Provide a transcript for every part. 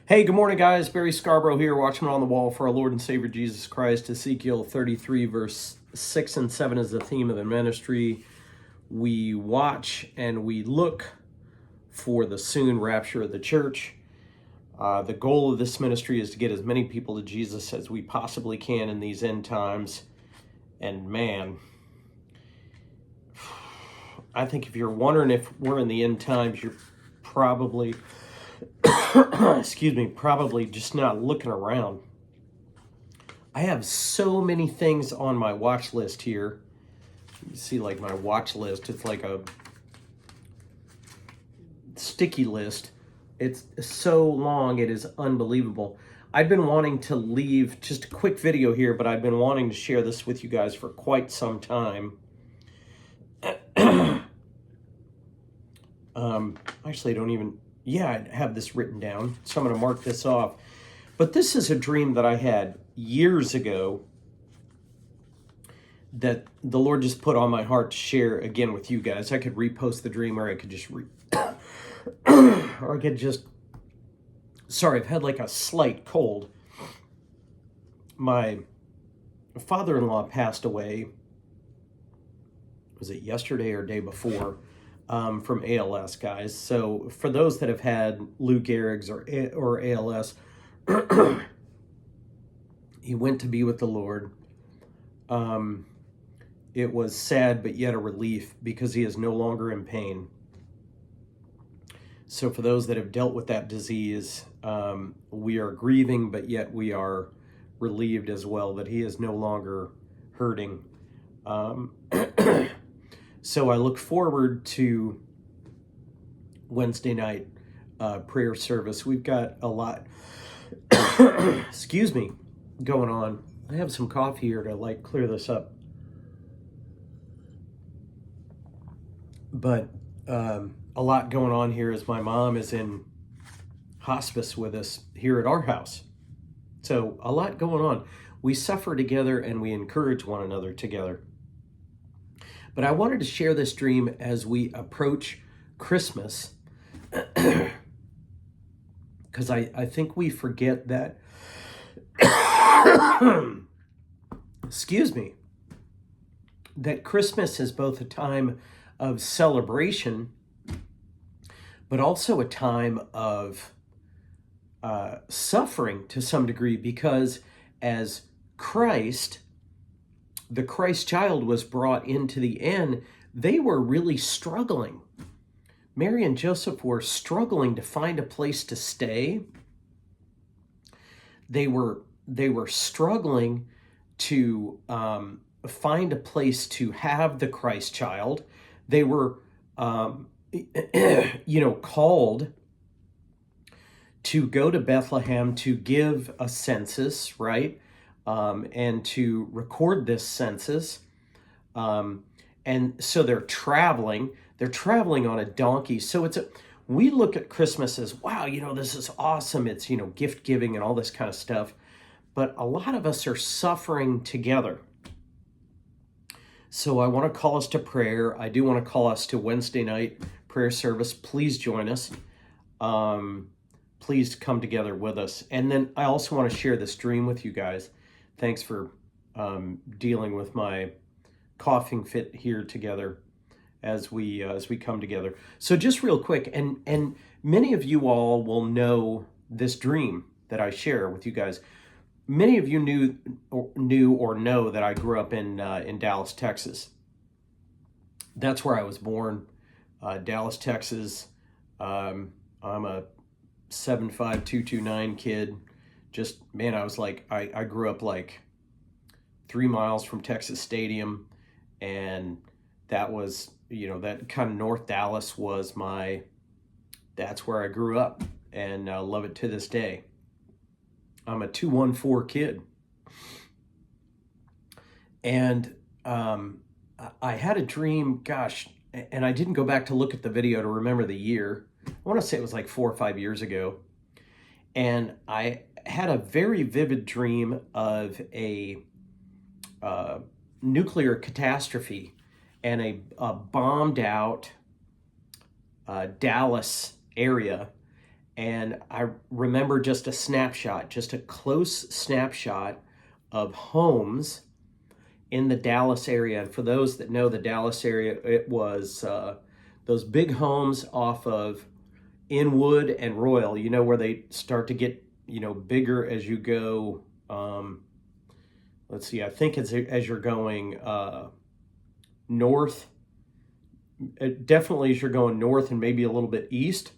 Hey, good morning, guys. Barry Scarborough here, watchman on the wall for our Lord and Savior Jesus Christ. Ezekiel 33, verse 6 and 7 is the theme of the ministry. We watch and we look for the soon rapture of the church. The goal of this ministry is to get as many people to Jesus as we possibly can in these end times. And man, I think if you're wondering if we're in the end times, you're probably probably just not looking around. I have so many things on my watch list here. You see, like my watch list, it's like a sticky list. It's so long, it is unbelievable. I've been wanting to leave just a quick video here, but I've been wanting to share this with you guys for quite some time. Actually, I don't even, I have this written down, so I'm going to mark this off. But this is a dream that I had years ago that the Lord just put on my heart to share again with you guys. I could repost the dream, or I could just sorry, I've had like a slight cold. My father-in-law passed away, was it yesterday or day before, from ALS, guys. So for those that have had Lou Gehrig's or ALS, he went to be with the Lord. It was sad, but yet a relief, because he is no longer in pain. So for those that have dealt with that disease, we are grieving, but yet we are relieved as well that he is no longer hurting. So I look forward to Wednesday night prayer service. We've got a lot, excuse me, going on. I have some coffee here to like clear this up. But a lot going on here as my mom is in hospice with us here at our house. So a lot going on. We suffer together and we encourage one another together. But I wanted to share this dream as we approach Christmas, because I think we forget that, excuse me, that Christmas is both a time of celebration, but also a time of suffering to some degree, because as the Christ child was brought into the inn, they were really struggling. Mary and Joseph were struggling to find a place to stay. They were struggling to find a place to have the Christ child. They were, called to go to Bethlehem to give a census, right? And to record this census. And so they're traveling on a donkey. So we look at Christmas as, wow, this is awesome. It's, gift giving and all this kind of stuff. But a lot of us are suffering together. So I want to call us to prayer. I do want to call us to Wednesday night prayer service. Please join us. Please come together with us. And then I also want to share this dream with you guys. Thanks for dealing with my coughing fit here together as we come together. So just real quick, and many of you all will know this dream that I share with you guys. Many of you knew or know that I grew up in Dallas, Texas. That's where I was born, Dallas, Texas. I'm a 7'5", 229 kid. Just, man, I was like, I grew up like 3 miles from Texas Stadium, and that was, that kind of North Dallas was that's where I grew up, and I love it to this day. I'm a 214 kid. And I had a dream, gosh, and I didn't go back to look at the video to remember the year. I want to say it was like 4 or 5 years ago. And I had a very vivid dream of a nuclear catastrophe and a bombed out Dallas area, And I remember just a snapshot, just a close snapshot of homes in the Dallas area. And for those that know the Dallas area, it was those big homes off of Inwood and Royal, where they start to get, bigger as you go. Let's see, I think it's as you're going north, definitely as you're going north and maybe a little bit east,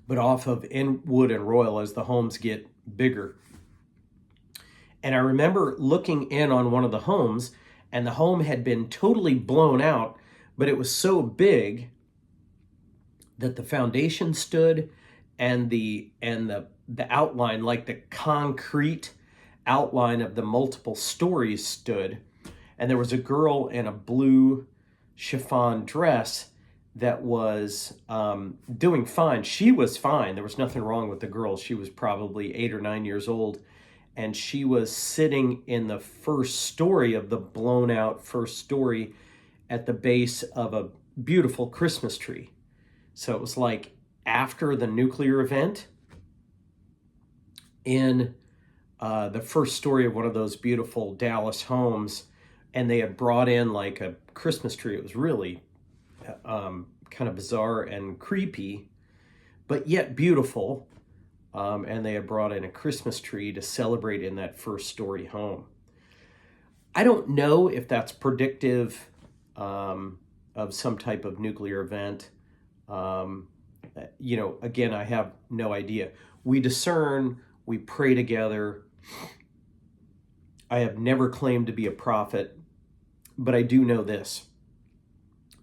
but off of Inwood and Royal as the homes get bigger. And I remember looking in on one of the homes, and the home had been totally blown out, but it was so big that the foundation stood, and the outline, like the concrete outline of the multiple stories, stood. And there was a girl in a blue chiffon dress that was doing fine. She was fine. There was nothing wrong with the girl. She was probably 8 or 9 years old. And she was sitting in the first story of the blown out first story at the base of a beautiful Christmas tree. So it was like after the nuclear event in the first story of one of those beautiful Dallas homes, and they had brought in like a Christmas tree. It was really kind of bizarre and creepy, but yet beautiful. And they had brought in a Christmas tree to celebrate in that first story home. I don't know if that's predictive of some type of nuclear event. Again, I have no idea. We discern, we pray together. I have never claimed to be a prophet, but I do know this,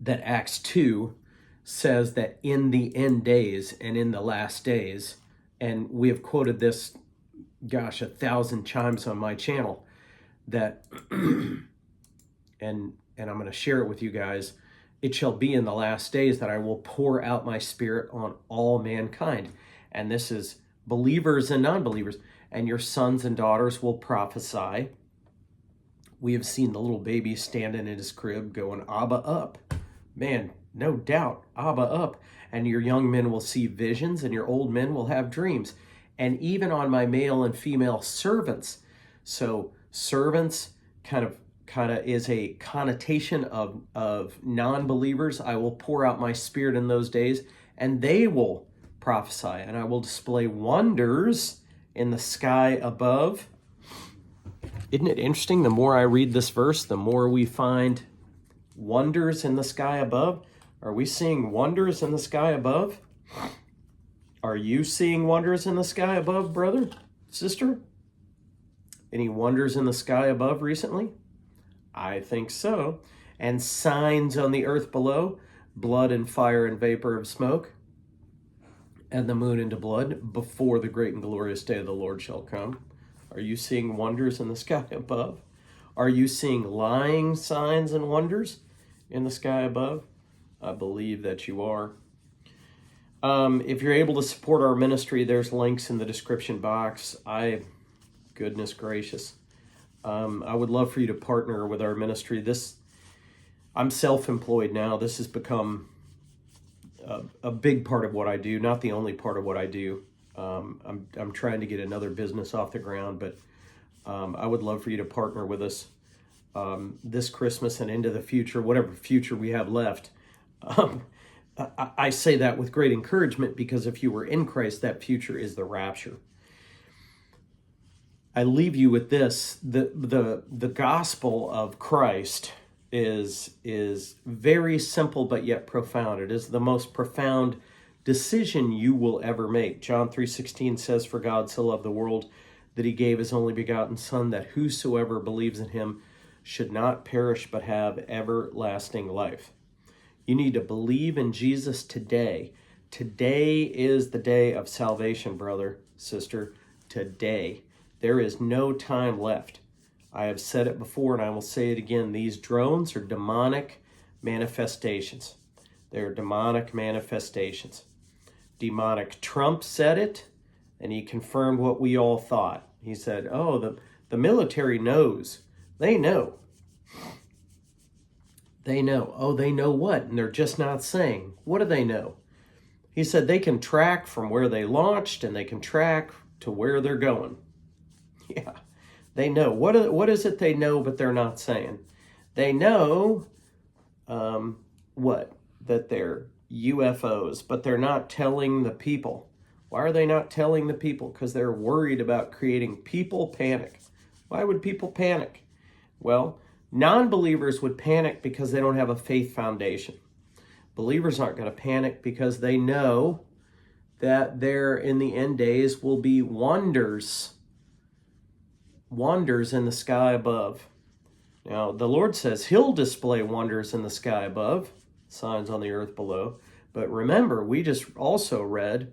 that Acts 2 says that in the end days and in the last days, and we have quoted this, 1,000 times on my channel, that, and I'm going to share it with you guys, it shall be in the last days that I will pour out my spirit on all mankind. And this is believers and non-believers. And your sons and daughters will prophesy. We have seen the little baby standing in his crib going, Abba up. Man, no doubt, Abba up. And your young men will see visions, and your old men will have dreams. And even on my male and female servants. So servants kind of is a connotation of non-believers. I will pour out my spirit in those days, and they will prophesy, and I will display wonders in the sky above. Isn't it interesting? The more I read this verse, the more we find wonders in the sky above. Are we seeing wonders in the sky above? Are you seeing wonders in the sky above, brother, sister? Any wonders in the sky above recently? I think so. And signs on the earth below, blood and fire and vapor of smoke, and the moon into blood, before the great and glorious day of the Lord shall come. Are you seeing wonders in the sky above? Are you seeing lying signs and wonders in the sky above? I believe that you are. If you're able to support our ministry, there's links in the description box. Goodness gracious. I would love for you to partner with our ministry. I'm self-employed now. This has become a big part of what I do, not the only part of what I do. I'm trying to get another business off the ground, but I would love for you to partner with us this Christmas and into the future, whatever future we have left. I say that with great encouragement, because if you were in Christ, that future is the rapture. I leave you with this: the gospel of Christ is very simple but yet profound. It is the most profound decision you will ever make. John 3:16 says, "For God so loved the world that he gave his only begotten Son, that whosoever believes in him should not perish but have everlasting life." You need to believe in Jesus today. Today is the day of salvation, brother, sister. Today. There is no time left. I have said it before and I will say it again. These drones are demonic manifestations. They're demonic manifestations. Demonic Trump said it, and he confirmed what we all thought. He said, oh, the military knows. They know. They know. Oh, they know what? And they're just not saying. What do they know? He said they can track from where they launched and they can track to where they're going. Yeah, they know. What is it they know, but they're not saying? They know what? That they're UFOs, but they're not telling the people. Why are they not telling the people? Because they're worried about creating people panic. Why would people panic? Well, non-believers would panic because they don't have a faith foundation. Believers aren't going to panic because they know that there in the end days will be wonders in the sky above. Now, the Lord says he'll display wonders in the sky above, signs on the earth below. But remember, we just also read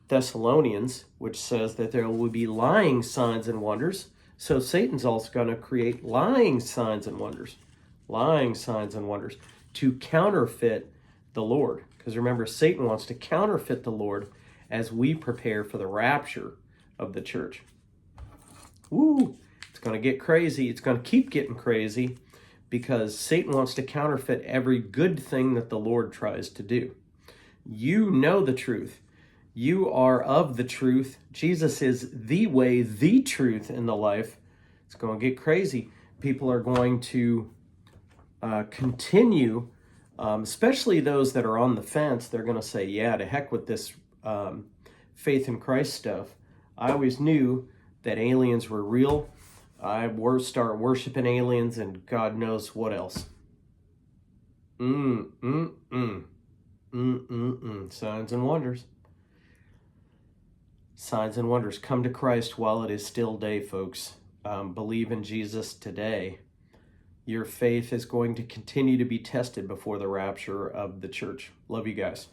Thessalonians, which says that there will be lying signs and wonders. So Satan's also going to create lying signs and wonders to counterfeit the Lord. Because remember, Satan wants to counterfeit the Lord as we prepare for the rapture of the church. Woo! It's going to get crazy. It's going to keep getting crazy because Satan wants to counterfeit every good thing that the Lord tries to do. You know the truth. You are of the truth. Jesus is the way, the truth, and the life. It's going to get crazy. People are going to continue, especially those that are on the fence. They're going to say, yeah, to heck with this faith in Christ stuff. I always knew that aliens were real. I start worshiping aliens and God knows what else. Signs and wonders. Signs and wonders. Come to Christ while it is still day, folks. Believe in Jesus today. Your faith is going to continue to be tested before the rapture of the church. Love you guys.